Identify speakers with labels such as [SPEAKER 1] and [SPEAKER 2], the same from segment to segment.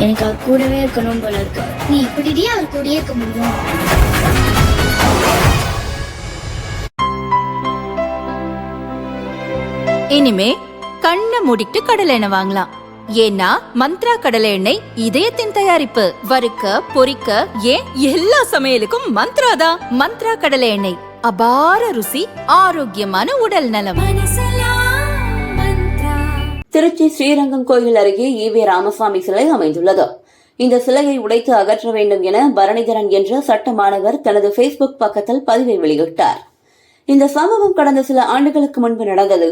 [SPEAKER 1] எனக்கு அவர் கூடவே இருக்கணும் போல இருக்கு. நீ இப்படி அவர் கூடயே இருக்க முடியும்?
[SPEAKER 2] இனிமே கண்ணை மூடிட்டு கடலை எண்ணெய் வாங்கலாம். ஏன்னா மந்த்ரா கடலை எண்ணெய் இதயத்தின் தயாரிப்பு. வறுக்க பொரிக்க ஏன் எல்லா சமையலுக்கும் மந்த்ரா தான். மந்த்ரா கடலை எண்ணெய், அபார ருசி, ஆரோக்கியமான உடல் நலம்.
[SPEAKER 3] திருச்சி ஸ்ரீரங்கம் கோயில் அருகே ஈவே ராமசாமி சிலை அமைந்துள்ளது. இந்த சிலையை உடைத்து அகற்ற வேண்டும் என பரணிதரன் என்ற சட்ட மாணவர் தனது பேஸ்புக் பக்கத்தில் பதிவை வெளியிட்டார். இந்த சம்பவம் கடந்த சில ஆண்டுகளுக்கு முன்பு நடந்தது.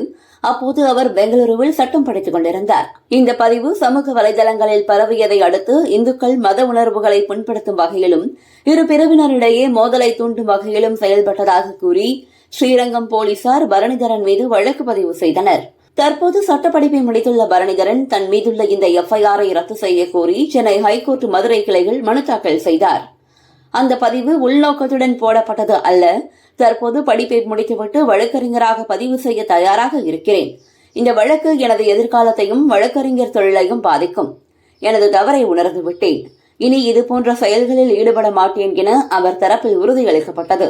[SPEAKER 3] அப்போது அவர் பெங்களூருவில் சட்டம் படித்துக் கொண்டிருந்தார். இந்த பதிவு சமூக வலைதளங்களில் பரவியதை அடுத்து இந்துக்கள் மத உணர்வுகளை புண்படுத்தும் வகையிலும் இரு பிரிவினரிடையே மோதலை தூண்டும் வகையிலும் செயல்பட்டதாக கூறி ஸ்ரீரங்கம் போலீசார் பரணிதரன் மீது வழக்கு பதிவு செய்தனர். தற்போது சட்டப்படிப்பை முடித்துள்ள பரணிதரன் தன் மீதுள்ள இந்த எஃப்ஐஆரை ரத்து செய்ய கோரி சென்னை ஹைகோர்ட் மதுரை கிளையில் மனு தாக்கல் செய்தார். அந்த பதிவு உள்நோக்கத்துடன் போடப்பட்டது அல்ல. தற்போது படிப்பை முடித்துவிட்டு வழக்கறிஞராக பதிவு செய்ய தயாராக இருக்கிறேன். இந்த வழக்கு எனது எதிர்காலத்தையும் வழக்கறிஞர் தொழிலையும் பாதிக்கும். எனது தவறை உணர்ந்து விட்டேன். இனி இதுபோன்ற செயல்களில் ஈடுபட மாட்டேன் என அவர் தரப்பில் உறுதியளிக்கப்பட்டது.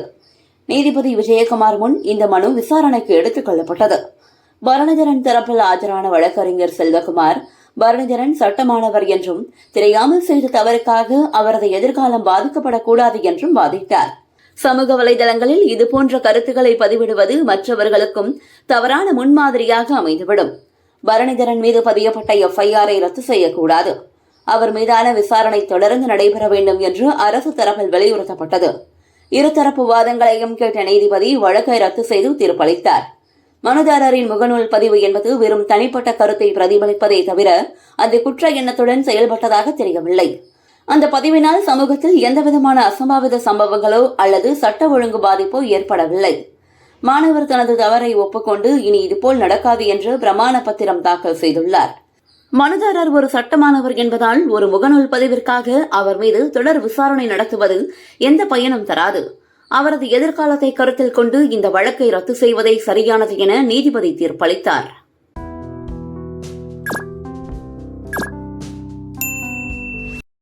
[SPEAKER 3] நீதிபதி விஜயகுமார் முன் இந்த மனு விசாரணைக்கு எடுத்துக் கொள்ளப்பட்டது. பரணிதரன் தரப்பில் ஆஜரான வழக்கறிஞர் செல்வகுமார், பரணிதரன் சட்டமானவர் என்றும் தெரியாமல் செய்த தவறுக்காக அவரது எதிர்காலம் பாதிக்கப்படக்கூடாது என்றும் வாதிட்டார். சமூக வலைதளங்களில் இதுபோன்ற கருத்துக்களை பதிவிடுவது மற்றவர்களுக்கும் தவறான முன்மாதிரியாக அமைந்துவிடும். பரணிதரன் மீது பதியப்பட்ட எஃப்ஐஆரை ரத்து செய்யக்கூடாது. அவர் மீதான விசாரணை தொடர்ந்து நடைபெற வேண்டும் என்று அரசு தரப்பில் வலியுறுத்தப்பட்டது. இருதரப்பு வாதங்களையும் கேட்ட நீதிபதி வழக்கை ரத்து செய்து தீர்ப்பளித்தார். மனுதாரரின் முகநூல் பதிவு என்பது வெறும் தனிப்பட்ட கருத்தை பிரதிபலிப்பதை தவிர அது குற்ற எண்ணத்துடன் செயல்பட்டதாக தெரியவில்லை. அந்த பதிவினால் சமூகத்தில் எந்தவிதமான அசம்பாவித சம்பவங்களோ அல்லது சட்ட ஒழுங்கு பாதிப்போ ஏற்படவில்லை. மாணவர் தனது தவறை ஒப்புக்கொண்டு இனி இதுபோல் நடக்காது என்று பிரமாண பத்திரம் தாக்கல் செய்துள்ளார். மனுதாரர் ஒரு சட்டமானவர் என்பதால் ஒரு முகநூல் பதிவிற்காக அவர் மீது தொடர் விசாரணை நடத்துவது எந்த பயனும் தராது. அவரது எதிர்காலத்தை கருத்தில் கொண்டு இந்த வழக்கை ரத்து செய்வதே சரியானது என நீதிபதி தீர்ப்பளித்தார்.